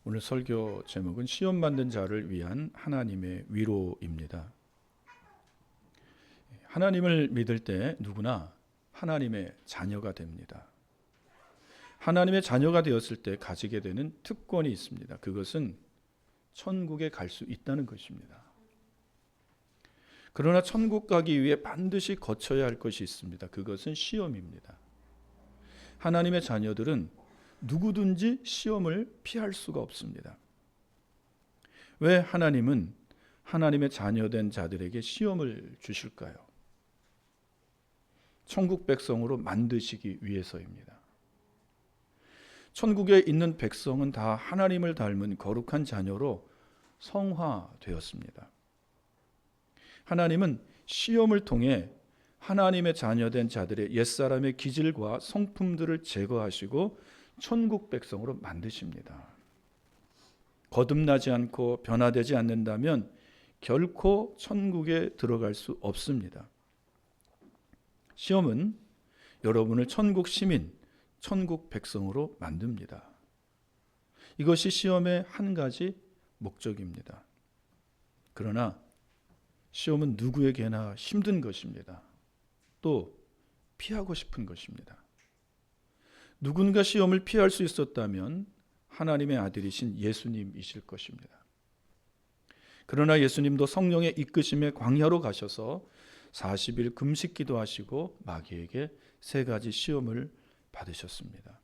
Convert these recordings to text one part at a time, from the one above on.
오늘 설교 제목은 시험 받는 자를 위한 하나님의 위로입니다. 하나님을 믿을 때 누구나 하나님의 자녀가 됩니다. 하나님의 자녀가 되었을 때 가지게 되는 특권이 있습니다. 그것은 천국에 갈 수 있다는 것입니다. 그러나 천국 가기 위해 반드시 거쳐야 할 것이 있습니다. 그것은 시험입니다. 하나님의 자녀들은 누구든지 시험을 피할 수가 없습니다. 왜 하나님은 하나님의 자녀된 자들에게 시험을 주실까요? 천국 백성으로 만드시기 위해서입니다. 천국에 있는 백성은 다 하나님을 닮은 거룩한 자녀로 성화되었습니다. 하나님은 시험을 통해 하나님의 자녀된 자들의 옛사람의 기질과 성품들을 제거하시고 천국 백성으로 만드십니다. 거듭나지 않고 변화되지 않는다면 결코 천국에 들어갈 수 없습니다. 시험은 여러분을 천국 시민, 천국 백성으로 만듭니다. 이것이 시험의 한 가지 목적입니다. 그러나 시험은 누구에게나 힘든 것입니다. 또 피하고 싶은 것입니다. 누군가 시험을 피할 수 있었다면 하나님의 아들이신 예수님이실 것입니다. 그러나 예수님도 성령의 이끄심에 광야로 가셔서 40일 금식 기도하시고 마귀에게 3가지 시험을 받으셨습니다.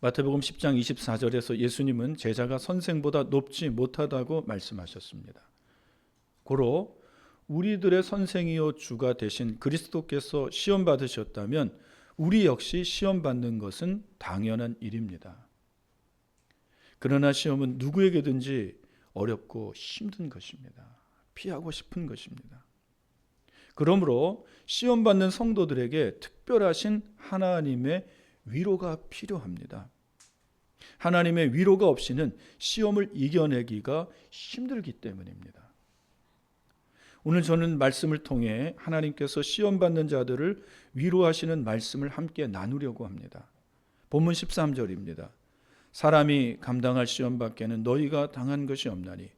마태복음 10장 24절에서 예수님은 제자가 선생보다 높지 못하다고 말씀하셨습니다. 고로 우리들의 선생이요 주가 되신 그리스도께서 시험 받으셨다면 우리 역시 시험 받는 것은 당연한 일입니다. 그러나 시험은 누구에게든지 어렵고 힘든 것입니다. 피하고 싶은 것입니다. 그러므로 시험 받는 성도들에게 특별하신 하나님의 위로가 필요합니다. 하나님의 위로가 없이는 시험을 이겨내기가 힘들기 때문입니다. 오늘 저는 말씀을 통해 하나님께서 시험받는 자들을 위로하시는 말씀을 함께 나누려고 합니다. 본문 13절입니다. 사람이 감당할 시험 밖에는 너희가 당한 것이 없나니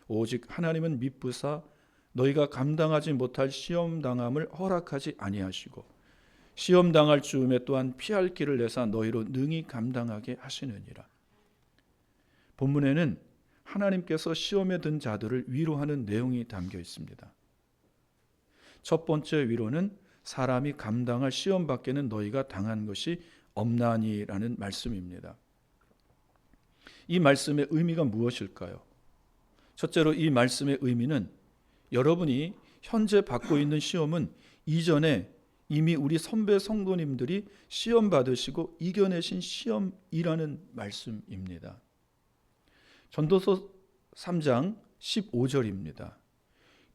오직 하나님은 미쁘사 너희가 감당하지 못할 시험 당함을 허락하지 아니하시고 시험 당할 즈음에 또한 피할 길을 내사 너희로 능히 감당하게 하시느니라. 본문에는 하나님께서 시험에 든 자들을 위로하는 내용이 담겨 있습니다. 첫 번째 위로는 사람이 감당할 시험 밖에는 너희가 당한 것이 없나니라는 말씀입니다. 이 말씀의 의미가 무엇일까요? 첫째로 이 말씀의 의미는 여러분이 현재 받고 있는 시험은 이전에 이미 우리 선배 성도님들이 시험 받으시고 이겨내신 시험이라는 말씀입니다. 전도서 3장 15절입니다.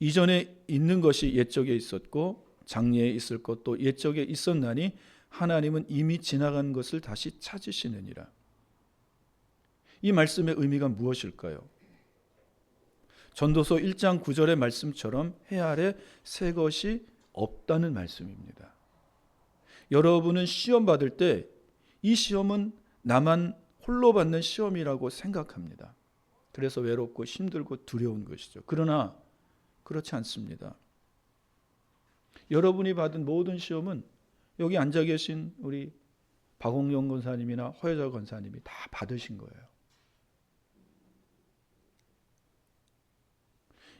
이전에 있는 것이 옛적에 있었고 장래에 있을 것도 옛적에 있었나니 하나님은 이미 지나간 것을 다시 찾으시느니라. 이 말씀의 의미가 무엇일까요? 전도서 1장 9절의 말씀처럼 해 아래 새 것이 없다는 말씀입니다. 여러분은 시험 받을 때 이 시험은 나만 홀로 받는 시험이라고 생각합니다. 그래서 외롭고 힘들고 두려운 것이죠. 그러나 그렇지 않습니다. 여러분이 받은 모든 시험은 여기 앉아 계신 우리 박홍영 권사님이나 허여자 권사님이 다 받으신 거예요.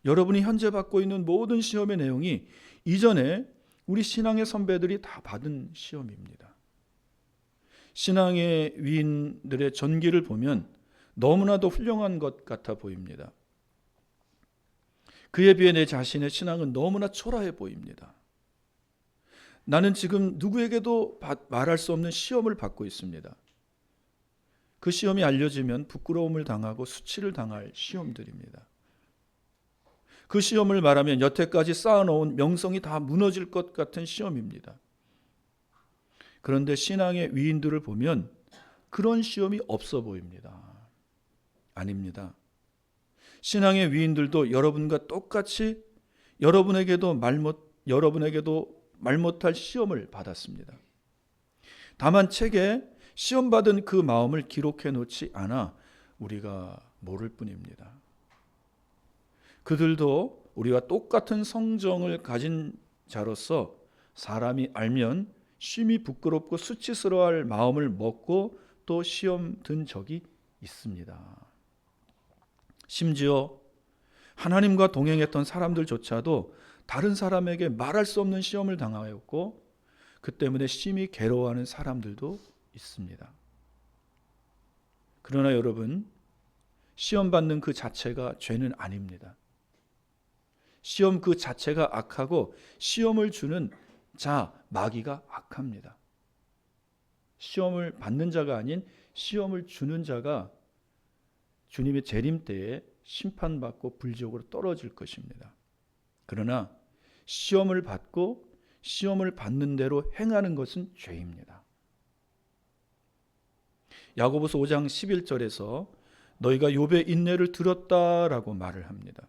여러분이 현재 받고 있는 모든 시험의 내용이 이전에 우리 신앙의 선배들이 다 받은 시험입니다. 신앙의 위인들의 전기를 보면 너무나도 훌륭한 것 같아 보입니다. 그에 비해 내 자신의 신앙은 너무나 초라해 보입니다. 나는 지금 누구에게도 말할 수 없는 시험을 받고 있습니다. 그 시험이 알려지면 부끄러움을 당하고 수치를 당할 시험들입니다. 그 시험을 말하면 여태까지 쌓아놓은 명성이 다 무너질 것 같은 시험입니다. 그런데 신앙의 위인들을 보면 그런 시험이 없어 보입니다. 아닙니다. 신앙의 위인들도 여러분과 똑같이 여러분에게도 말 못할 시험을 받았습니다. 다만 책에 시험받은 그 마음을 기록해 놓지 않아 우리가 모를 뿐입니다. 그들도 우리와 똑같은 성정을 가진 자로서 사람이 알면 심히 부끄럽고 수치스러워할 마음을 먹고 또 시험 든 적이 있습니다. 심지어 하나님과 동행했던 사람들조차도 다른 사람에게 말할 수 없는 시험을 당하였고 그 때문에 심히 괴로워하는 사람들도 있습니다. 그러나 여러분, 시험 받는 그 자체가 죄는 아닙니다. 시험 그 자체가 악하고 시험을 주는 자, 마귀가 악합니다. 시험을 받는 자가 아닌 시험을 주는 자가 주님의 재림 때에 심판받고 불지옥으로 떨어질 것입니다. 그러나 시험을 받고 시험을 받는 대로 행하는 것은 죄입니다. 야고보서 5장 11절에서 너희가 욥의 인내를 들었다라고 말을 합니다.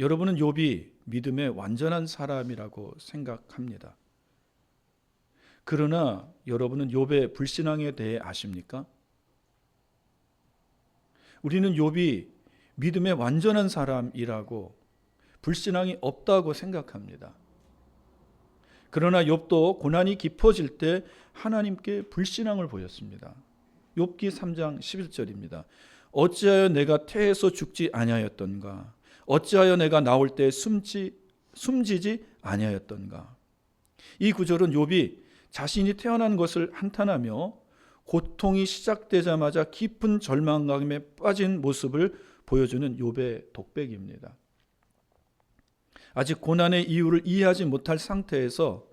여러분은 욥이 믿음의 완전한 사람이라고 생각합니다. 그러나 여러분은 욥의 불신앙에 대해 아십니까? 우리는 욥이 믿음의 완전한 사람이라고 불신앙이 없다고 생각합니다. 그러나 욥도 고난이 깊어질 때 하나님께 불신앙을 보였습니다. 욥기 3장 11절입니다. 어찌하여 내가 태에서 죽지 아니하였던가? 어찌하여 내가 나올 때 숨지지 아니하였던가? 이 구절은 욥이 자신이 태어난 것을 한탄하며 고통이 시작되자마자 깊은 절망감에 빠진 모습을 보여주는 욥의 독백입니다. 아직 고난의 이유를 이해하지 못한 상태에서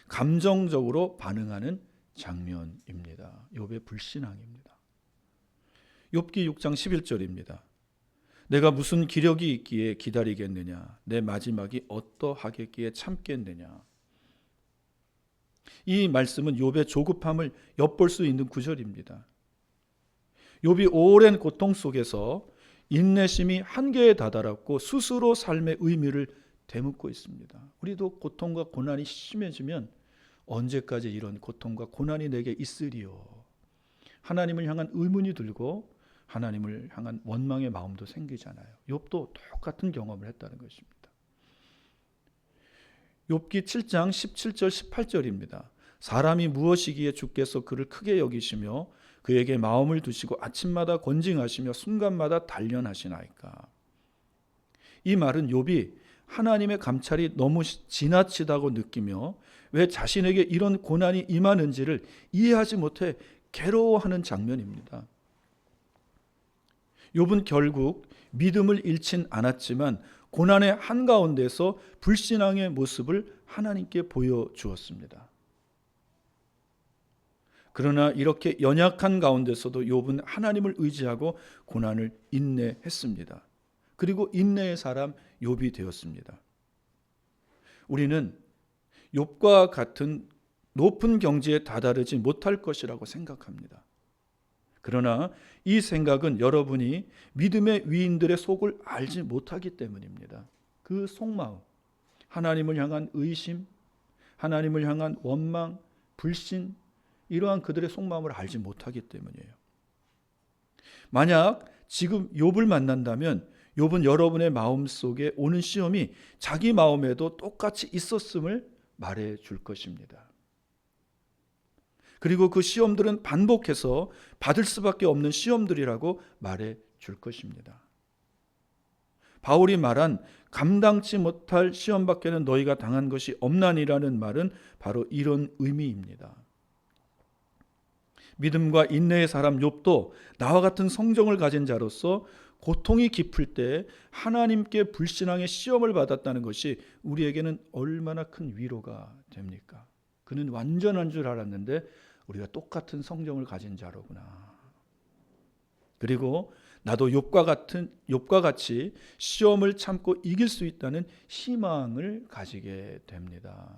감정적으로 반응하는 장면입니다. 욥의 불신앙입니다. 욥기 6장 11절입니다. 내가 무슨 기력이 있기에 기다리겠느냐? 내 마지막이 어떠하겠기에 참겠느냐? 이 말씀은 욥의 조급함을 엿볼 수 있는 구절입니다. 욥이 오랜 고통 속에서 인내심이 한계에 다다랐고 스스로 삶의 의미를 되묻고 있습니다. 우리도 고통과 고난이 심해지면 언제까지 이런 고통과 고난이 내게 있으리요? 하나님을 향한 의문이 들고 하나님을 향한 원망의 마음도 생기잖아요. 욥도 똑같은 경험을 했다는 것입니다. 욥기 7장 17절 18절입니다. 사람이 무엇이기에 주께서 그를 크게 여기시며 그에게 마음을 두시고 아침마다 권징하시며 순간마다 단련하시나이까. 이 말은 욥이 하나님의 감찰이 너무 지나치다고 느끼며 왜 자신에게 이런 고난이 임하는지를 이해하지 못해 괴로워하는 장면입니다. 욥은 결국 믿음을 잃진 않았지만 고난의 한가운데서 불신앙의 모습을 하나님께 보여주었습니다. 그러나 이렇게 연약한 가운데서도 욥은 하나님을 의지하고 고난을 인내했습니다. 그리고 인내의 사람 욥이 되었습니다. 우리는 욥과 같은 높은 경지에 다다르지 못할 것이라고 생각합니다. 그러나 이 생각은 여러분이 믿음의 위인들의 속을 알지 못하기 때문입니다. 그 속마음, 하나님을 향한 의심, 하나님을 향한 원망, 불신, 이러한 그들의 속마음을 알지 못하기 때문이에요. 만약 지금 욥을 만난다면 욥은 여러분의 마음속에 오는 시험이 자기 마음에도 똑같이 있었음을 말해 줄 것입니다. 그리고 그 시험들은 반복해서 받을 수밖에 없는 시험들이라고 말해 줄 것입니다. 바울이 말한 감당치 못할 시험밖에는 너희가 당한 것이 없나니라는 말은 바로 이런 의미입니다. 믿음과 인내의 사람 욥도 나와 같은 성정을 가진 자로서 고통이 깊을 때 하나님께 불신앙의 시험을 받았다는 것이 우리에게는 얼마나 큰 위로가 됩니까? 그는 완전한 줄 알았는데 우리가 똑같은 성정을 가진 자로구나. 그리고 나도 욥과 같이 시험을 참고 이길 수 있다는 희망을 가지게 됩니다.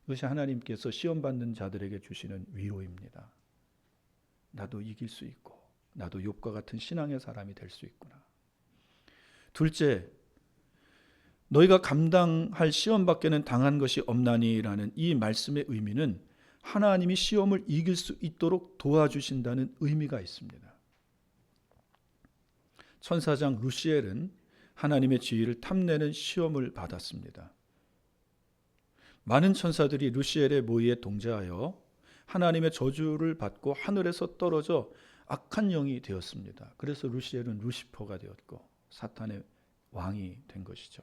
이것이 하나님께서 시험 받는 자들에게 주시는 위로입니다. 나도 이길 수 있고 나도 욥과 같은 신앙의 사람이 될 수 있구나. 둘째, 너희가 감당할 시험 밖에는 당한 것이 없나니라는 이 말씀의 의미는 하나님이 시험을 이길 수 있도록 도와주신다는 의미가 있습니다. 천사장 루시엘은 하나님의 지위를 탐내는 시험을 받았습니다. 많은 천사들이 루시엘의 모의에 동조하여 하나님의 저주를 받고 하늘에서 떨어져 악한 영이 되었습니다. 그래서 루시엘은 루시퍼가 되었고 사탄의 왕이 된 것이죠.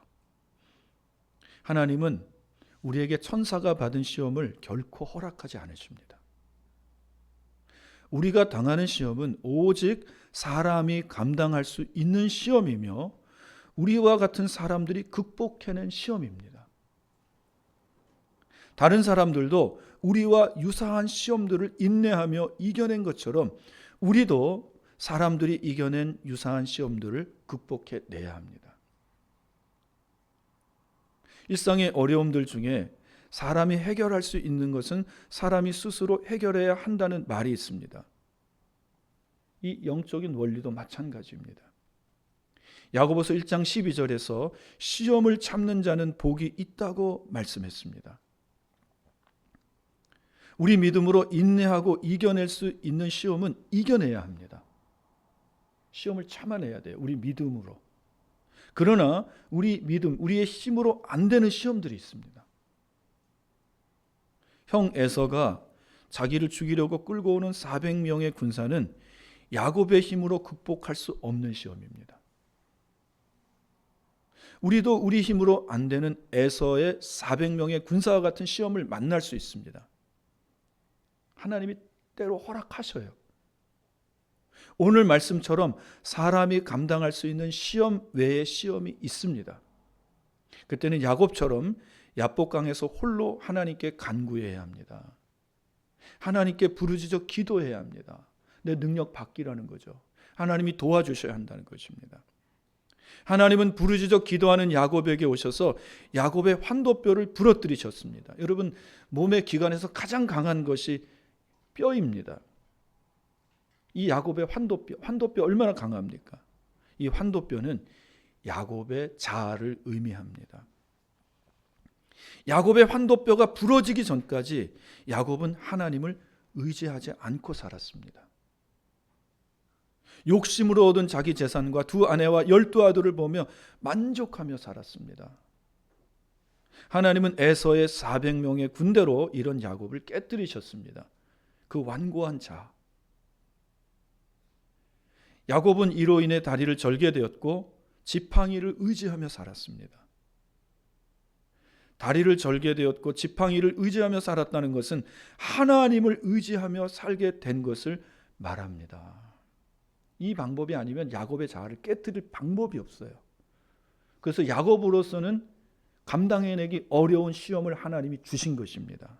하나님은 우리에게 천사가 받은 시험을 결코 허락하지 않으십니다. 우리가 당하는 시험은 오직 사람이 감당할 수 있는 시험이며 우리와 같은 사람들이 극복해낸 시험입니다. 다른 사람들도 우리와 유사한 시험들을 인내하며 이겨낸 것처럼 우리도 사람들이 이겨낸 유사한 시험들을 극복해내야 합니다. 일상의 어려움들 중에 사람이 해결할 수 있는 것은 사람이 스스로 해결해야 한다는 말이 있습니다. 이 영적인 원리도 마찬가지입니다. 야고보서 1장 12절에서 시험을 참는 자는 복이 있다고 말씀했습니다. 우리 믿음으로 인내하고 이겨낼 수 있는 시험은 이겨내야 합니다. 시험을 참아내야 돼요. 우리 믿음으로. 그러나 우리 믿음, 우리의 힘으로 안 되는 시험들이 있습니다. 형 에서가 자기를 죽이려고 끌고 오는 400명의 군사는 야곱의 힘으로 극복할 수 없는 시험입니다. 우리도 우리 힘으로 안 되는 에서의 400명의 군사와 같은 시험을 만날 수 있습니다. 하나님이 때로 허락하셔요. 오늘 말씀처럼 사람이 감당할 수 있는 시험 외에 시험이 있습니다. 그때는 야곱처럼 야복강에서 홀로 하나님께 간구해야 합니다. 하나님께 부르짖어 기도해야 합니다. 내 능력 받기라는 거죠. 하나님이 도와주셔야 한다는 것입니다. 하나님은 부르짖어 기도하는 야곱에게 오셔서 야곱의 환도뼈를 부러뜨리셨습니다. 여러분, 몸의 기관에서 가장 강한 것이 뼈입니다. 이 야곱의 환도뼈 얼마나 강합니까? 이 환도뼈는 야곱의 자아를 의미합니다. 야곱의 환도뼈가 부러지기 전까지 야곱은 하나님을 의지하지 않고 살았습니다. 욕심으로 얻은 자기 재산과 두 아내와 12아들을 보며 만족하며 살았습니다. 하나님은 에서의 400명의 군대로 이런 야곱을 깨뜨리셨습니다. 그 완고한 자. 야곱은 이로 인해 다리를 절게 되었고 지팡이를 의지하며 살았습니다. 다리를 절게 되었고 지팡이를 의지하며 살았다는 것은 하나님을 의지하며 살게 된 것을 말합니다. 이 방법이 아니면 야곱의 자아를 깨뜨릴 방법이 없어요. 그래서 야곱으로서는 감당해내기 어려운 시험을 하나님이 주신 것입니다.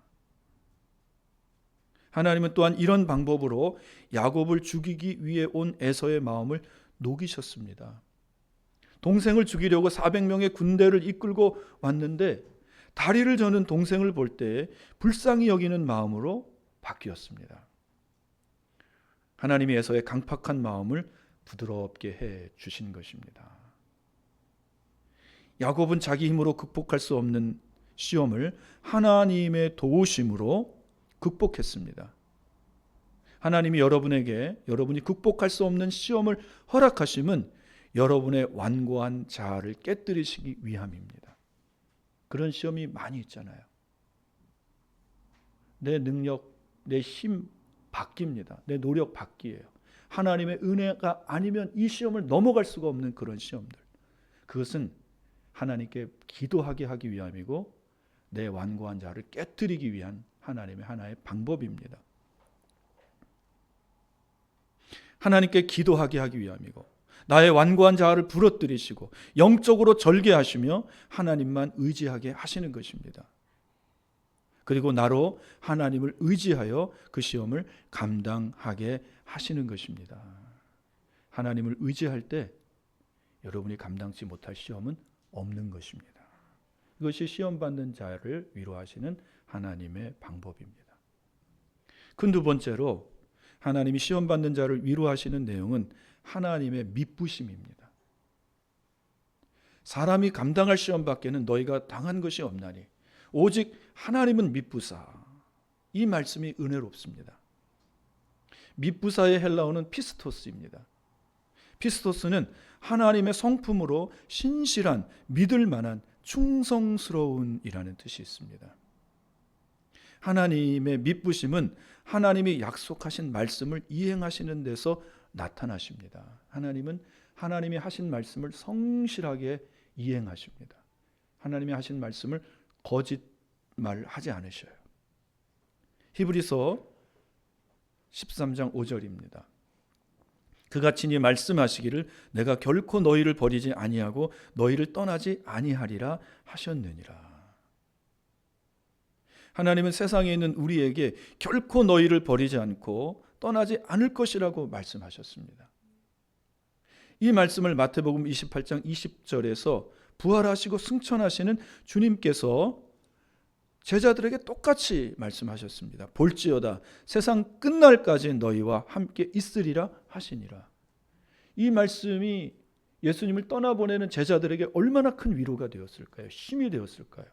하나님은 또한 이런 방법으로 야곱을 죽이기 위해 온 에서의 마음을 녹이셨습니다. 동생을 죽이려고 400명의 군대를 이끌고 왔는데 다리를 저는 동생을 볼 때 불쌍히 여기는 마음으로 바뀌었습니다. 하나님이 에서의 강팍한 마음을 부드럽게 해 주신 것입니다. 야곱은 자기 힘으로 극복할 수 없는 시험을 하나님의 도우심으로 극복했습니다. 하나님이 여러분이 극복할 수 없는 시험을 허락하심은 여러분의 완고한 자아를 깨뜨리시기 위함입니다. 그런 시험이 많이 있잖아요. 내 능력, 내 힘 바뀝니다. 내 노력 바뀌에요. 하나님의 은혜가 아니면 이 시험을 넘어갈 수가 없는 그런 시험들. 그것은 하나님께 기도하게 하기 위함이고 내 완고한 자를 깨뜨리기 위한 하나님의 하나의 방법입니다. 하나님께 기도하게 하기 위함이고 나의 완고한 자아를 부러뜨리시고 영적으로 절개하시며 하나님만 의지하게 하시는 것입니다. 그리고 나로 하나님을 의지하여 그 시험을 감당하게 하시는 것입니다. 하나님을 의지할 때 여러분이 감당치 못할 시험은 없는 것입니다. 이것이 시험 받는 자를 위로하시는 하나님의 방법입니다. 큰 두 번째로 하나님이 시험 받는 자를 위로하시는 내용은 하나님의 미쁘심입니다. 사람이 감당할 시험밖에는 너희가 당한 것이 없나니 오직 하나님은 미쁘사. 이 말씀이 은혜롭습니다. 미쁘사의 헬라어는 피스토스입니다. 피스토스는 하나님의 성품으로 신실한, 믿을 만한, 충성스러운이라는 뜻이 있습니다. 하나님의 미쁘심은 하나님이 약속하신 말씀을 이행하시는 데서 나타나십니다. 하나님은 하나님이 하신 말씀을 성실하게 이행하십니다. 하나님이 하신 말씀을 거짓말하지 않으셔요. 히브리서 13장 5절입니다. 그같이 말씀하시기를 내가 결코 너희를 버리지 아니하고 너희를 떠나지 아니하리라 하셨느니라. 하나님은 세상에 있는 우리에게 결코 너희를 버리지 않고 떠나지 않을 것이라고 말씀하셨습니다. 이 말씀을 마태복음 28장 20절에서 부활하시고 승천하시는 주님께서 제자들에게 똑같이 말씀하셨습니다. 볼지어다 세상 끝날까지 너희와 함께 있으리라 하시니라. 이 말씀이 예수님을 떠나보내는 제자들에게 얼마나 큰 위로가 되었을까요? 힘이 되었을까요?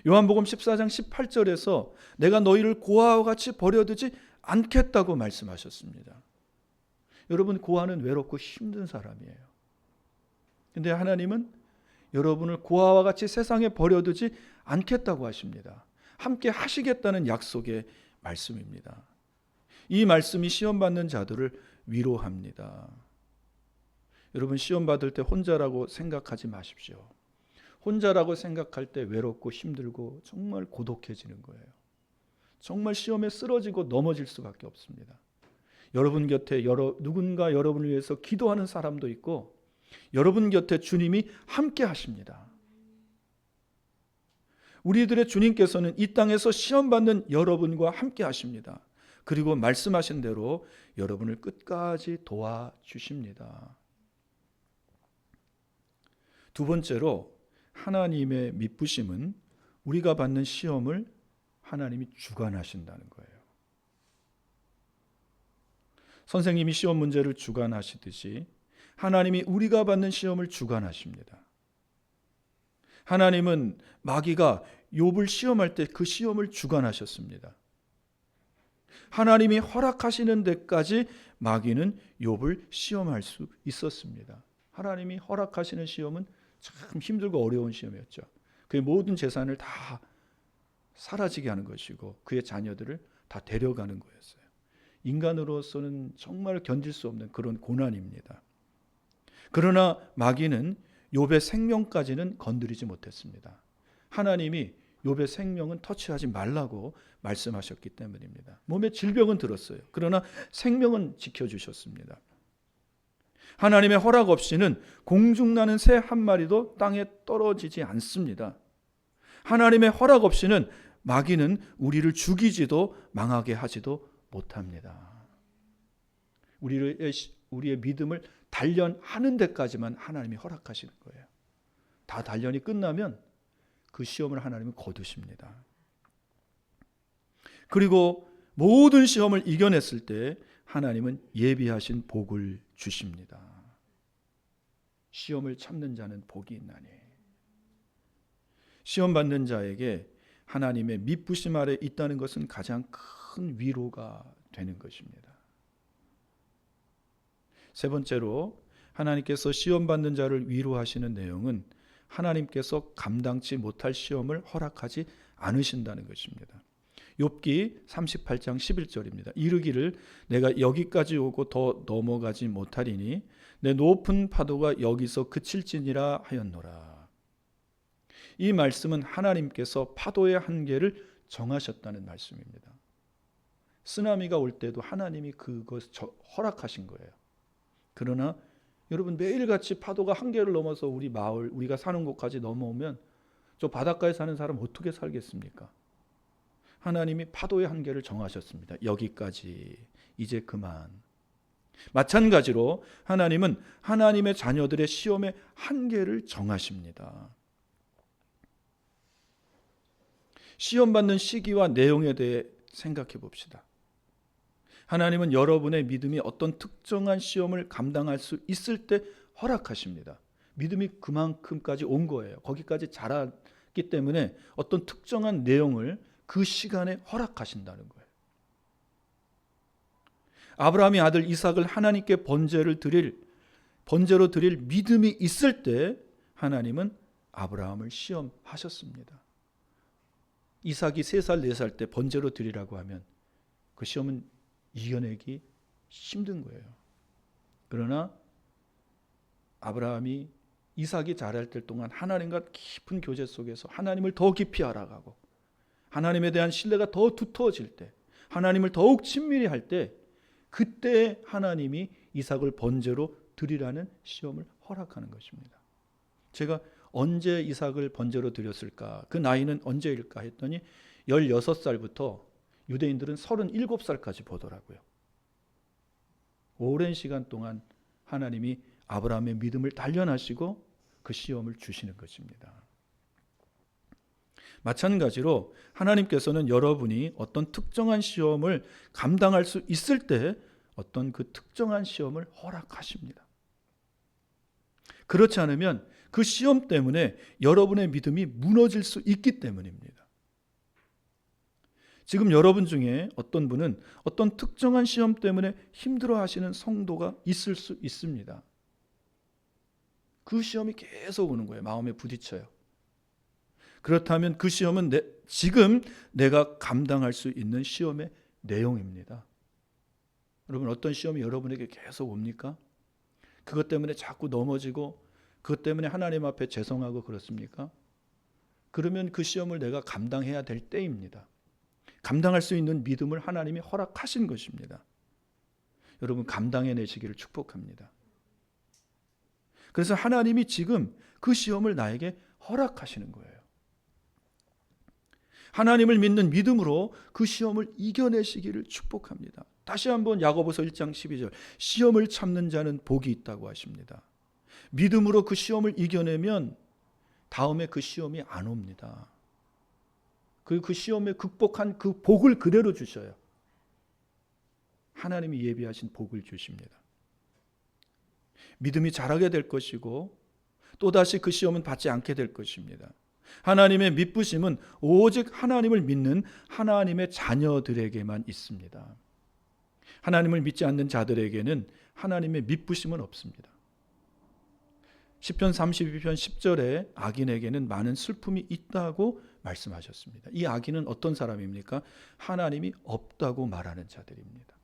요한복음 14장 18절에서 내가 너희를 고아와 같이 버려두지 않겠다고 말씀하셨습니다. 여러분, 고아는 외롭고 힘든 사람이에요. 근데 하나님은 여러분을 고아와 같이 세상에 버려두지 않겠다고 하십니다. 함께 하시겠다는 약속의 말씀입니다. 이 말씀이 시험받는 자들을 위로합니다. 여러분, 시험받을 때 혼자라고 생각하지 마십시오. 혼자라고 생각할 때 외롭고 힘들고 정말 고독해지는 거예요. 정말 시험에 쓰러지고 넘어질 수밖에 없습니다. 여러분 곁에 누군가 여러분을 위해서 기도하는 사람도 있고 여러분 곁에 주님이 함께 하십니다. 우리들의 주님께서는 이 땅에서 시험받는 여러분과 함께 하십니다. 그리고 말씀하신 대로 여러분을 끝까지 도와주십니다. 두 번째로 하나님의 미쁘심은 우리가 받는 시험을 하나님이 주관하신다는 거예요. 선생님이 시험 문제를 주관하시듯이 하나님이 우리가 받는 시험을 주관하십니다. 하나님은 마귀가 욥을 시험할 때 그 시험을 주관하셨습니다. 하나님이 허락하시는 데까지 마귀는 욥을 시험할 수 있었습니다. 하나님이 허락하시는 시험은 참 힘들고 어려운 시험이었죠. 그의 모든 재산을 다 사라지게 하는 것이고 그의 자녀들을 다 데려가는 거였어요. 인간으로서는 정말 견딜 수 없는 그런 고난입니다. 그러나 마귀는 욥의 생명까지는 건드리지 못했습니다. 하나님이 욥의 생명은 터치하지 말라고 말씀하셨기 때문입니다. 몸에 질병은 들었어요. 그러나 생명은 지켜주셨습니다. 하나님의 허락 없이는 공중나는 새 한 마리도 땅에 떨어지지 않습니다. 하나님의 허락 없이는 마귀는 우리를 죽이지도 망하게 하지도 못합니다. 우리의 믿음을 단련하는 데까지만 하나님이 허락하시는 거예요. 다 단련이 끝나면 그 시험을 하나님은 거두십니다. 그리고 모든 시험을 이겨냈을 때 하나님은 예비하신 복을 주십니다. 시험을 참는 자는 복이 있나니. 시험 받는 자에게 하나님의 미쁘심 아래 있다는 것은 가장 큰 위로가 되는 것입니다. 세 번째로 하나님께서 시험 받는 자를 위로하시는 내용은 하나님께서 감당치 못할 시험을 허락하지 않으신다는 것입니다. 욥기 38장 11절입니다. 이르기를 내가 여기까지 오고 더 넘어가지 못하리니 내 높은 파도가 여기서 그칠지니라 하였노라. 이 말씀은 하나님께서 파도의 한계를 정하셨다는 말씀입니다. 쓰나미가 올 때도 하나님이 그것을 허락하신 거예요. 그러나 여러분, 매일같이 파도가 한계를 넘어서 우리 마을, 우리가 사는 곳까지 넘어오면 저 바닷가에 사는 사람 어떻게 살겠습니까? 하나님이 파도의 한계를 정하셨습니다. 여기까지, 이제 그만. 마찬가지로 하나님은 하나님의 자녀들의 시험의 한계를 정하십니다. 시험받는 시기와 내용에 대해 생각해 봅시다. 하나님은 여러분의 믿음이 어떤 특정한 시험을 감당할 수 있을 때 허락하십니다. 믿음이 그만큼까지 온 거예요. 거기까지 자랐기 때문에 어떤 특정한 내용을 그 시간에 허락하신다는 거예요. 아브라함이 아들 이삭을 하나님께 번제로 드릴 믿음이 있을 때 하나님은 아브라함을 시험하셨습니다. 이삭이 3살 4살 때 번제로 드리라고 하면 그 시험은 이겨내기 힘든 거예요. 그러나 아브라함이 이삭이 자랄 때 동안 하나님과 깊은 교제 속에서 하나님을 더 깊이 알아가고 하나님에 대한 신뢰가 더 두터워질 때, 하나님을 더욱 친밀히 할 때, 그때 하나님이 이삭을 번제로 드리라는 시험을 허락하는 것입니다. 제가 언제 이삭을 번제로 드렸을까? 그 나이는 언제일까 했더니 16살부터 유대인들은 37살까지 보더라고요. 오랜 시간 동안 하나님이 아브라함의 믿음을 단련하시고 그 시험을 주시는 것입니다. 마찬가지로 하나님께서는 여러분이 어떤 특정한 시험을 감당할 수 있을 때 어떤 그 특정한 시험을 허락하십니다. 그렇지 않으면 그 시험 때문에 여러분의 믿음이 무너질 수 있기 때문입니다. 지금 여러분 중에 어떤 분은 어떤 특정한 시험 때문에 힘들어하시는 성도가 있을 수 있습니다. 그 시험이 계속 오는 거예요. 마음에 부딪혀요. 그렇다면 그 시험은 지금 내가 감당할 수 있는 시험의 내용입니다. 여러분, 어떤 시험이 여러분에게 계속 옵니까? 그것 때문에 자꾸 넘어지고 그것 때문에 하나님 앞에 죄송하고 그렇습니까? 그러면 그 시험을 내가 감당해야 될 때입니다. 감당할 수 있는 믿음을 하나님이 허락하신 것입니다. 여러분, 감당해내시기를 축복합니다. 그래서 하나님이 지금 그 시험을 나에게 허락하시는 거예요. 하나님을 믿는 믿음으로 그 시험을 이겨내시기를 축복합니다. 다시 한번 야고보서 1장 12절, 시험을 참는 자는 복이 있다고 하십니다. 믿음으로 그 시험을 이겨내면 다음에 그 시험이 안 옵니다. 그 시험에 극복한 그 복을 그대로 주셔요. 하나님이 예비하신 복을 주십니다. 믿음이 자라게 될 것이고 또다시 그 시험은 받지 않게 될 것입니다. 하나님의 믿부심은 오직 하나님을 믿는 하나님의 자녀들에게만 있습니다. 하나님을 믿지 않는 자들에게는 하나님의 믿부심은 없습니다. 시편 32편 10절에 악인에게는 많은 슬픔이 있다고 말씀하셨습니다. 이 악인은 어떤 사람입니까? 하나님이 없다고 말하는 자들입니다.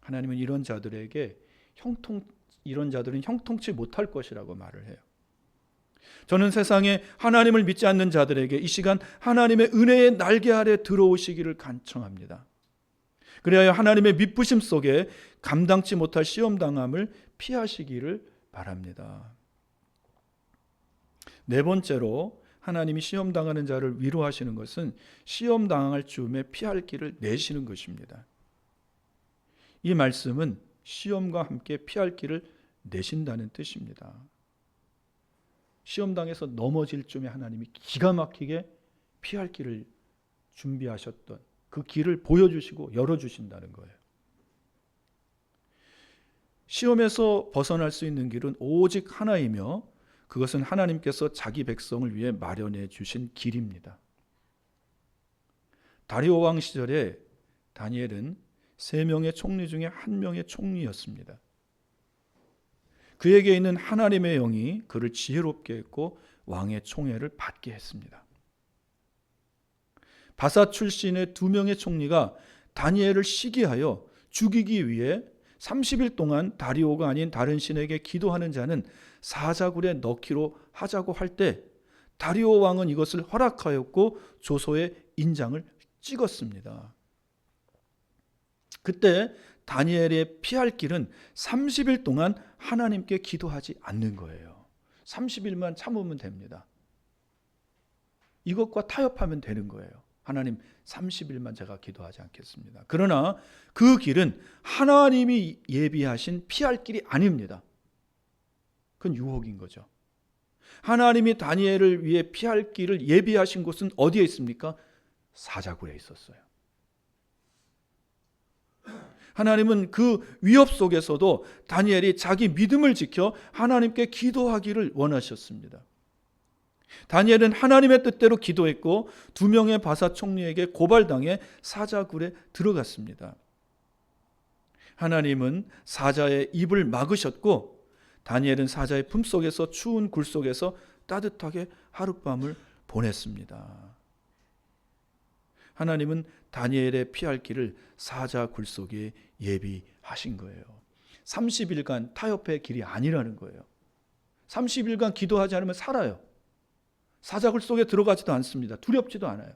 하나님은 이런 자들에게 이런 자들은 형통치 못할 것이라고 말을 해요. 저는 세상에 하나님을 믿지 않는 자들에게 이 시간 하나님의 은혜의 날개 아래 들어오시기를 간청합니다. 그래야 하나님의 믿부심 속에 감당치 못할 시험당함을 피하시기를 바랍니다. 네 번째로 하나님이 시험당하는 자를 위로하시는 것은 시험당할 즈음에 피할 길을 내시는 것입니다. 이 말씀은 시험과 함께 피할 길을 내신다는 뜻입니다. 시험당해서 넘어질 즈음에 하나님이 기가 막히게 피할 길을 준비하셨던 그 길을 보여주시고 열어주신다는 거예요. 시험에서 벗어날 수 있는 길은 오직 하나이며 그것은 하나님께서 자기 백성을 위해 마련해 주신 길입니다. 다리오 왕 시절에 다니엘은 3명의 총리 중에 1명의 총리였습니다. 그에게 있는 하나님의 영이 그를 지혜롭게 했고 왕의 총애를 받게 했습니다. 바사 출신의 2명의 총리가 다니엘을 시기하여 죽이기 위해 30일 동안 다리오가 아닌 다른 신에게 기도하는 자는 사자굴에 넣기로 하자고 할 때 다리오 왕은 이것을 허락하였고 조서에 인장을 찍었습니다. 그때 다니엘의 피할 길은 30일 동안 하나님께 기도하지 않는 거예요. 30일만 참으면 됩니다. 이것과 타협하면 되는 거예요. 하나님, 30일만 제가 기도하지 않겠습니다. 그러나 그 길은 하나님이 예비하신 피할 길이 아닙니다. 그건 유혹인 거죠. 하나님이 다니엘을 위해 피할 길을 예비하신 곳은 어디에 있습니까? 사자굴에 있었어요. 하나님은 그 위협 속에서도 다니엘이 자기 믿음을 지켜 하나님께 기도하기를 원하셨습니다. 다니엘은 하나님의 뜻대로 기도했고 2명의 바사 총리에게 고발당해 사자굴에 들어갔습니다. 하나님은 사자의 입을 막으셨고 다니엘은 사자의 품속에서 추운 굴 속에서 따뜻하게 하룻밤을 보냈습니다. 하나님은 다니엘의 피할 길을 사자 굴 속에 예비하신 거예요. 30일간 타협의 길이 아니라는 거예요. 30일간 기도하지 않으면 살아요. 사자굴 속에 들어가지도 않습니다. 두렵지도 않아요.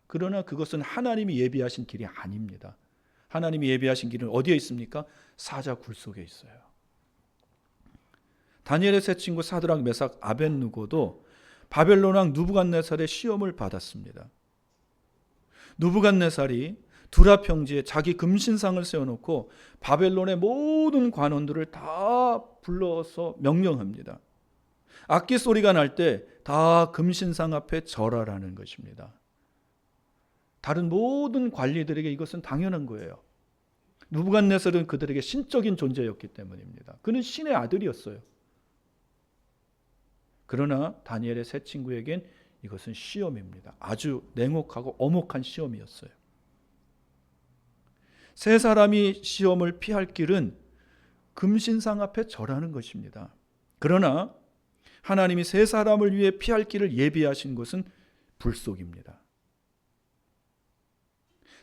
그러나 그것은 하나님이 예비하신 길이 아닙니다. 하나님이 예비하신 길은 어디에 있습니까? 사자굴 속에 있어요. 다니엘의 세 친구 사드락, 메삭, 아벳느고도 바벨론 왕 느부갓네살의 시험을 받았습니다. 느부갓네살이 두라 평지에 자기 금신상을 세워놓고 바벨론의 모든 관원들을 다 불러서 명령합니다. 악기 소리가 날 때 다 금신상 앞에 절하라는 것입니다. 다른 모든 관리들에게 이것은 당연한 거예요. 느부갓네살은 그들에게 신적인 존재였기 때문입니다. 그는 신의 아들이었어요. 그러나 다니엘의 세 친구에겐 이것은 시험입니다. 아주 냉혹하고 엄혹한 시험이었어요. 세 사람이 시험을 피할 길은 금신상 앞에 절하는 것입니다. 그러나 하나님이 세 사람을 위해 피할 길을 예비하신 것은 불속입니다.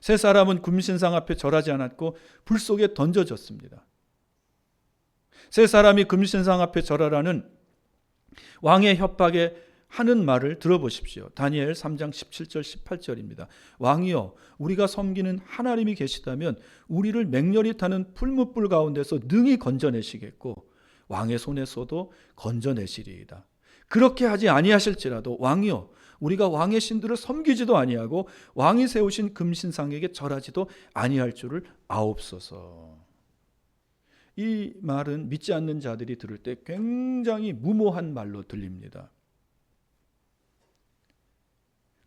세 사람은 금신상 앞에 절하지 않았고 불 속에 던져졌습니다. 세 사람이 금신상 앞에 절하라는 왕의 협박에 하는 말을 들어보십시오. 다니엘 3장 17절 18절입니다. 왕이여, 우리가 섬기는 하나님이 계시다면 우리를 맹렬히 타는 풀무불 가운데서 능히 건져내시겠고 왕의 손에서도 건져내시리이다. 그렇게 하지 아니하실지라도 왕이여, 우리가 왕의 신들을 섬기지도 아니하고 왕이 세우신 금신상에게 절하지도 아니할 줄을 아옵소서. 이 말은 믿지 않는 자들이 들을 때 굉장히 무모한 말로 들립니다.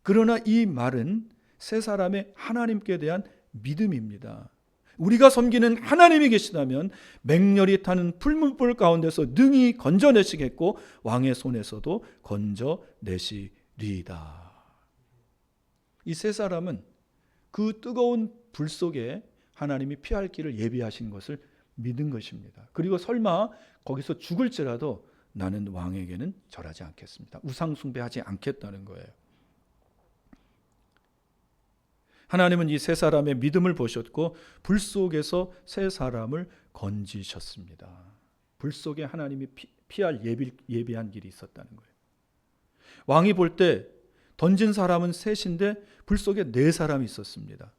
그러나 이 말은 세 사람의 하나님께 대한 믿음입니다. 우리가 섬기는 하나님이 계시다면 맹렬히 타는 풀무불 가운데서 능히 건져내시겠고 왕의 손에서도 건져내시리이다. 이 세 사람은 그 뜨거운 불 속에 하나님이 피할 길을 예비하신 것을 믿은 것입니다. 그리고 설마 거기서 죽을지라도 나는 왕에게는 절하지 않겠습니다. 우상 숭배하지 않겠다는 거예요. 하나님은 이 세 사람의 믿음을 보셨고 불 속에서 세 사람을 건지셨습니다. 불 속에 하나님이 피할 예비한 길이 있었다는 거예요. 왕이 볼 때 던진 사람은 셋인데 불 속에 네 사람이 있었습니다.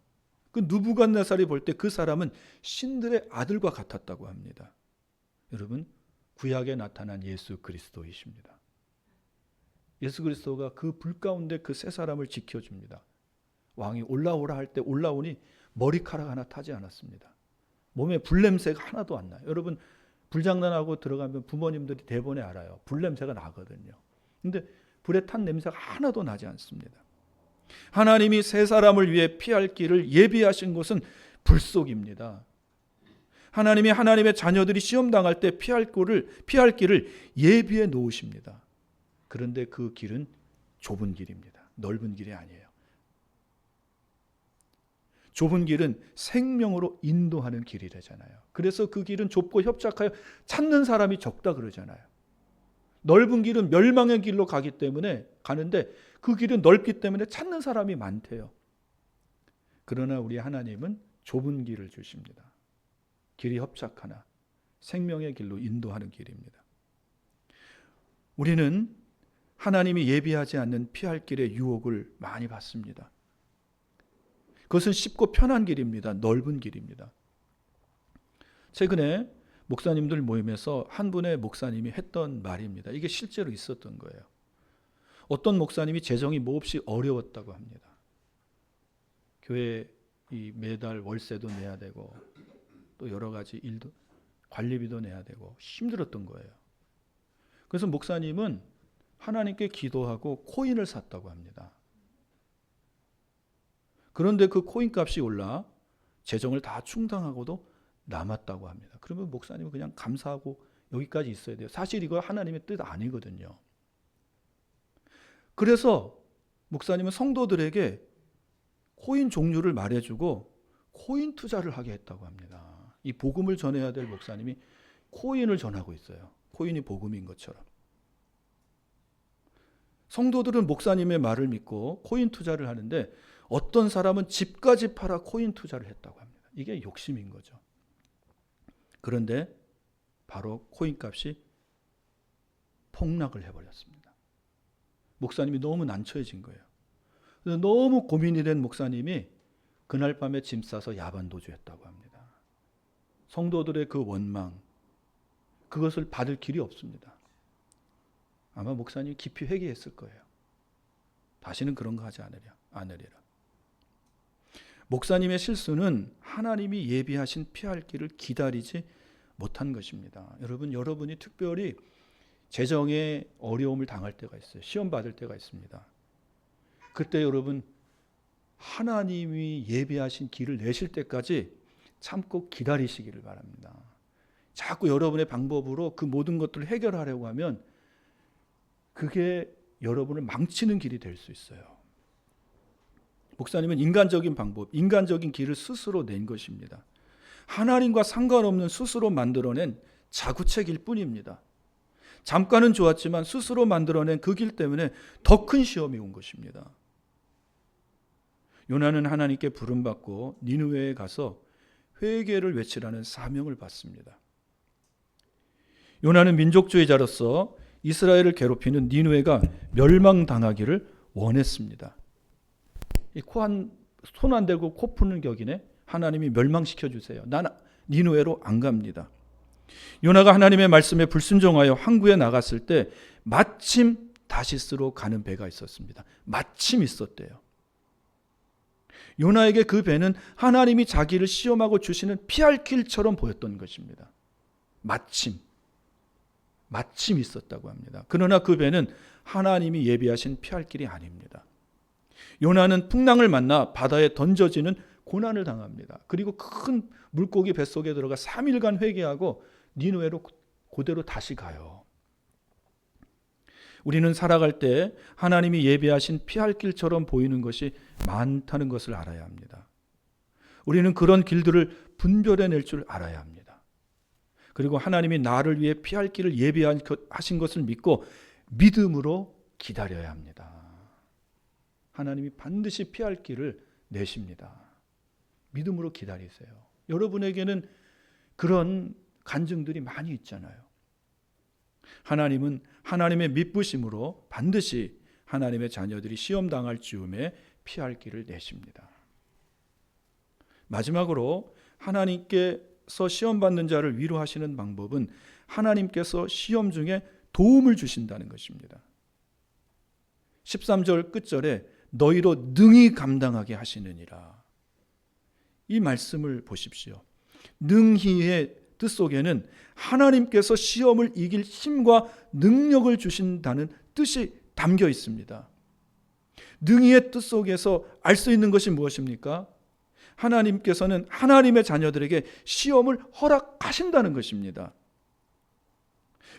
그 느부갓네살이 볼 때 그 사람은 신들의 아들과 같았다고 합니다. 여러분, 구약에 나타난 예수 그리스도이십니다. 예수 그리스도가 그 불 가운데 그 세 사람을 지켜줍니다. 왕이 올라오라 할 때 올라오니 머리카락 하나 타지 않았습니다. 몸에 불냄새가 하나도 안 나요. 여러분, 불장난하고 들어가면 부모님들이 대본에 알아요. 불냄새가 나거든요. 근데 불에 탄 냄새가 하나도 나지 않습니다. 하나님이 세 사람을 위해 피할 길을 예비하신 곳은 불 속입니다. 하나님이 하나님의 자녀들이 시험당할 때 피할 길을 예비해 놓으십니다. 그런데 그 길은 좁은 길입니다. 넓은 길이 아니에요. 좁은 길은 생명으로 인도하는 길이라잖아요. 그래서 그 길은 좁고 협착하여 찾는 사람이 적다 그러잖아요. 넓은 길은 멸망의 길로 가는데 그 길은 넓기 때문에 찾는 사람이 많대요. 그러나 우리 하나님은 좁은 길을 주십니다. 길이 협착하나 생명의 길로 인도하는 길입니다. 우리는 하나님이 예비하지 않는 피할 길의 유혹을 많이 받습니다. 그것은 쉽고 편한 길입니다. 넓은 길입니다. 최근에 목사님들 모임에서 한 분의 목사님이 했던 말입니다. 이게 실제로 있었던 거예요. 어떤 목사님이 재정이 몹시 어려웠다고 합니다. 교회 매달 월세도 내야 되고 또 여러 가지 일도 관리비도 내야 되고 힘들었던 거예요. 그래서 목사님은 하나님께 기도하고 코인을 샀다고 합니다. 그런데 그 코인 값이 올라 재정을 다 충당하고도 남았다고 합니다. 그러면 목사님은 그냥 감사하고 여기까지 있어야 돼요. 사실 이거 하나님의 뜻 아니거든요. 그래서 목사님은 성도들에게 코인 종류를 말해주고 코인 투자를 하게 했다고 합니다. 이 복음을 전해야 될 목사님이 코인을 전하고 있어요. 코인이 복음인 것처럼. 성도들은 목사님의 말을 믿고 코인 투자를 하는데 어떤 사람은 집까지 팔아 코인 투자를 했다고 합니다. 이게 욕심인 거죠. 그런데 바로 코인 값이 폭락을 해버렸습니다. 목사님이 너무 난처해진 거예요. 그래서 너무 고민이 된 목사님이 그날 밤에 짐 싸서 야반도주했다고 합니다. 성도들의 그 원망, 그것을 받을 길이 없습니다. 아마 목사님이 깊이 회개했을 거예요. 다시는 그런 거 하지 않으리라. 목사님의 실수는 하나님이 예비하신 피할 길을 기다리지 못한 것입니다. 여러분이 특별히 재정에 어려움을 당할 때가 있어요. 시험 받을 때가 있습니다. 그때 여러분 하나님이 예비하신 길을 내실 때까지 참고 기다리시기를 바랍니다. 자꾸 여러분의 방법으로 그 모든 것들을 해결하려고 하면 그게 여러분을 망치는 길이 될 수 있어요. 목사님은 인간적인 방법, 인간적인 길을 스스로 낸 것입니다. 하나님과 상관없는 스스로 만들어낸 자구책일 뿐입니다. 잠깐은 좋았지만 스스로 만들어낸 그 길 때문에 더 큰 시험이 온 것입니다. 요나는 하나님께 부름받고 니느웨에 가서 회개를 외치라는 사명을 받습니다. 요나는 민족주의자로서 이스라엘을 괴롭히는 니느웨가 멸망당하기를 원했습니다. 손 안 대고 코 푸는 격이네. 하나님이 멸망시켜 주세요. 난 니느웨로 안 갑니다. 요나가 하나님의 말씀에 불순종하여 항구에 나갔을 때 마침 다시스로 가는 배가 있었습니다. 마침 있었대요. 요나에게 그 배는 하나님이 자기를 시험하고 주시는 피할 길처럼 보였던 것입니다. 마침 있었다고 합니다. 그러나 그 배는 하나님이 예비하신 피할 길이 아닙니다. 요나는 풍랑을 만나 바다에 던져지는 고난을 당합니다. 그리고 큰 물고기 뱃속에 들어가 3일간 회개하고 니느웨로 그대로 다시 가요. 우리는 살아갈 때 하나님이 예비하신 피할 길처럼 보이는 것이 많다는 것을 알아야 합니다. 우리는 그런 길들을 분별해낼 줄 알아야 합니다. 그리고 하나님이 나를 위해 피할 길을 예비하신 것을 믿고 믿음으로 기다려야 합니다. 하나님이 반드시 피할 길을 내십니다. 믿음으로 기다리세요. 여러분에게는 그런 간증들이 많이 있잖아요. 하나님은 하나님의 미쁘심으로 반드시 하나님의 자녀들이 시험당할 즈음에 피할 길을 내십니다. 마지막으로 하나님께서 시험받는 자를 위로하시는 방법은 하나님께서 시험 중에 도움을 주신다는 것입니다. 13절 끝절에 너희로 능히 감당하게 하시느니라. 이 말씀을 보십시오. 능히의 뜻 속에는 하나님께서 시험을 이길 힘과 능력을 주신다는 뜻이 담겨 있습니다. 능히의 뜻 속에서 알 수 있는 것이 무엇입니까? 하나님께서는 하나님의 자녀들에게 시험을 허락하신다는 것입니다.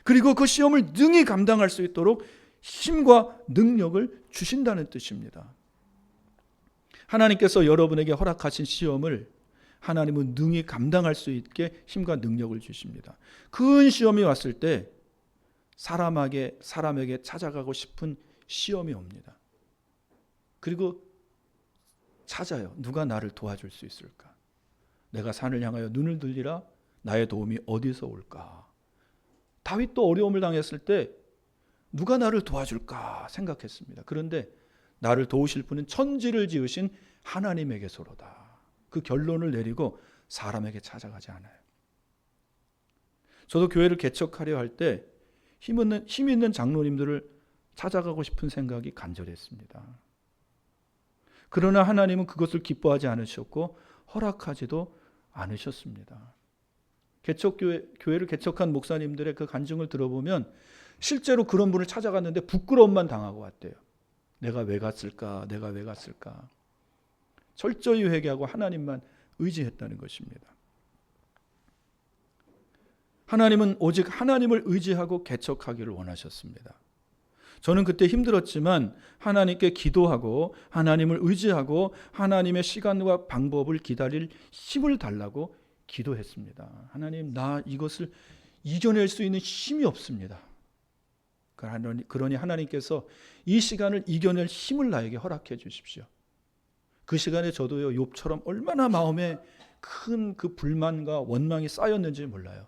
그리고 그 시험을 능히 감당할 수 있도록 힘과 능력을 주신다는 뜻입니다. 하나님께서 여러분에게 허락하신 시험을 하나님은 능히 감당할 수 있게 힘과 능력을 주십니다. 큰 시험이 왔을 때 사람에게 찾아가고 싶은 시험이 옵니다. 그리고 찾아요. 누가 나를 도와줄 수 있을까? 내가 산을 향하여 눈을 들리라. 나의 도움이 어디서 올까? 다윗도 어려움을 당했을 때 누가 나를 도와줄까 생각했습니다. 그런데 나를 도우실 분은 천지를 지으신 하나님에게서로다. 그 결론을 내리고 사람에게 찾아가지 않아요. 저도 교회를 개척하려 할 때 힘 있는 장로님들을 찾아가고 싶은 생각이 간절했습니다. 그러나 하나님은 그것을 기뻐하지 않으셨고 허락하지도 않으셨습니다. 교회를 개척한 목사님들의 그 간증을 들어보면 실제로 그런 분을 찾아갔는데 부끄러움만 당하고 왔대요. 내가 왜 갔을까? 철저히 회개하고 하나님만 의지했다는 것입니다. 하나님은 오직 하나님을 의지하고 개척하기를 원하셨습니다. 저는 그때 힘들었지만 하나님께 기도하고 하나님을 의지하고 하나님의 시간과 방법을 기다릴 힘을 달라고 기도했습니다. 하나님, 나 이것을 이겨낼 수 있는 힘이 없습니다. 그러니 하나님께서 이 시간을 이겨낼 힘을 나에게 허락해 주십시오. 그 시간에 저도요, 욥처럼 얼마나 마음에 큰 그 불만과 원망이 쌓였는지 몰라요.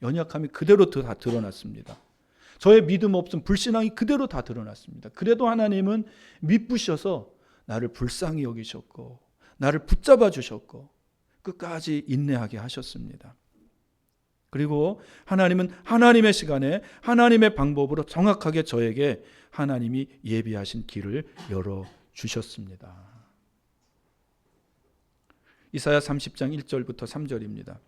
연약함이 그대로 다 드러났습니다. 저의 믿음 없음, 불신앙이 그대로 다 드러났습니다. 그래도 하나님은 미쁘셔서 나를 불쌍히 여기셨고 나를 붙잡아 주셨고 끝까지 인내하게 하셨습니다. 그리고 하나님은 하나님의 시간에 하나님의 방법으로 정확하게 저에게 하나님이 예비하신 길을 열어주셨습니다. 이사야 30장 1절부터 3절입니다.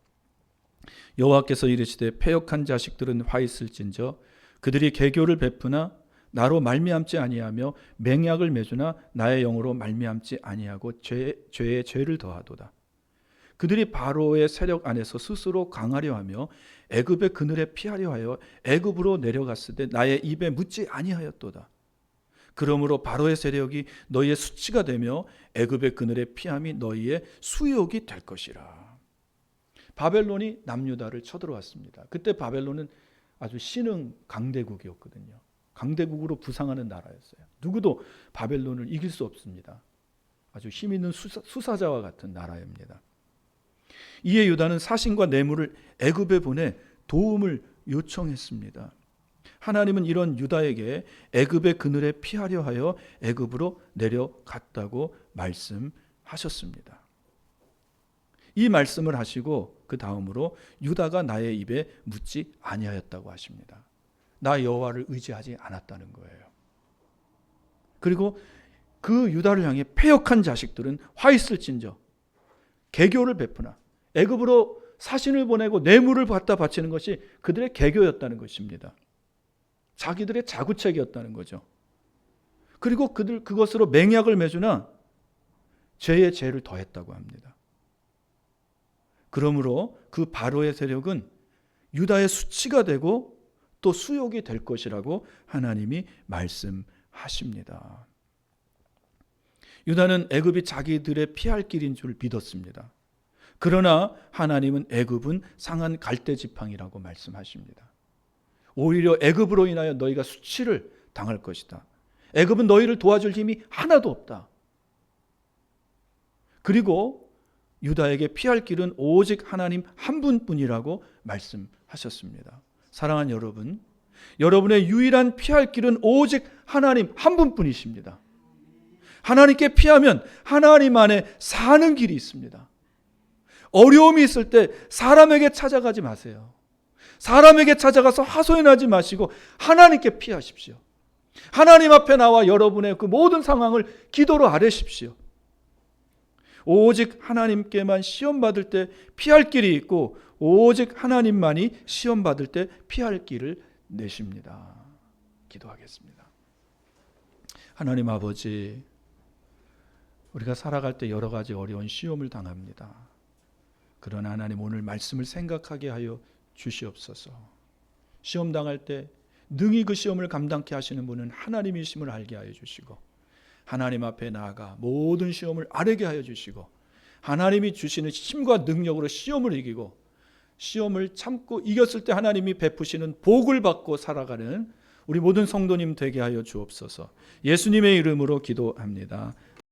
여호와께서 이르시되 패역한 자식들은 화 있을진저 그들이 계교를 베푸나 나로 말미암지 아니하며 맹약을 맺으나 나의 영으로 말미암지 아니하고 죄에 죄를 더하도다. 그들이 바로의 세력 안에서 스스로 강하려 하며 애굽의 그늘에 피하려 하여 애굽으로 내려갔을 때 나의 입에 묻지 아니하였도다. 그러므로 바로의 세력이 너희의 수치가 되며 애굽의 그늘에 피함이 너희의 수욕이 될 것이라. 바벨론이 남유다를 쳐들어왔습니다. 그때 바벨론은 아주 신흥 강대국이었거든요. 강대국으로 부상하는 나라였어요. 누구도 바벨론을 이길 수 없습니다. 아주 힘 있는 수사자와 같은 나라입니다. 이에 유다는 사신과 뇌물을 애굽에 보내 도움을 요청했습니다. 하나님은 이런 유다에게 애굽의 그늘에 피하려 하여 애굽으로 내려갔다고 말씀하셨습니다. 이 말씀을 하시고 그 다음으로 유다가 나의 입에 묻지 아니하였다고 하십니다. 나 여호와를 의지하지 않았다는 거예요. 그리고 그 유다를 향해 패역한 자식들은 화 있을진저 계교를 베푸나 애굽으로 사신을 보내고 뇌물을 갖다 바치는 것이 그들의 계교였다는 것입니다. 자기들의 자구책이었다는 거죠. 그리고 그것으로 맹약을 맺으나 죄에 죄를 더했다고 합니다. 그러므로 그 바로의 세력은 유다의 수치가 되고 또 수욕이 될 것이라고 하나님이 말씀하십니다. 유다는 애굽이 자기들의 피할 길인 줄 믿었습니다. 그러나 하나님은 애굽은 상한 갈대 지팡이라고 말씀하십니다. 오히려 애굽으로 인하여 너희가 수치를 당할 것이다. 애굽은 너희를 도와줄 힘이 하나도 없다. 그리고 유다에게 피할 길은 오직 하나님 한 분뿐이라고 말씀하셨습니다. 사랑하는 여러분, 여러분의 유일한 피할 길은 오직 하나님 한 분뿐이십니다. 하나님께 피하면 하나님 안에 사는 길이 있습니다. 어려움이 있을 때 사람에게 찾아가지 마세요. 사람에게 찾아가서 하소연하지 마시고 하나님께 피하십시오. 하나님 앞에 나와 여러분의 그 모든 상황을 기도로 아뢰십시오. 오직 하나님께만 시험받을 때 피할 길이 있고 오직 하나님만이 시험받을 때 피할 길을 내십니다. 기도하겠습니다. 하나님 아버지, 우리가 살아갈 때 여러 가지 어려운 시험을 당합니다. 그러나 하나님 오늘 말씀을 생각하게 하여 주시옵소서. 시험 당할 때 능히 그 시험을 감당케 하시는 분은 하나님이심을 알게 하여 주시고 하나님 앞에 나아가 모든 시험을 아뢰게 하여 주시고 하나님이 주시는 힘과 능력으로 시험을 이기고 시험을 참고 이겼을 때 하나님이 베푸시는 복을 받고 살아가는 우리 모든 성도님 되게 하여 주옵소서. 예수님의 이름으로 기도합니다.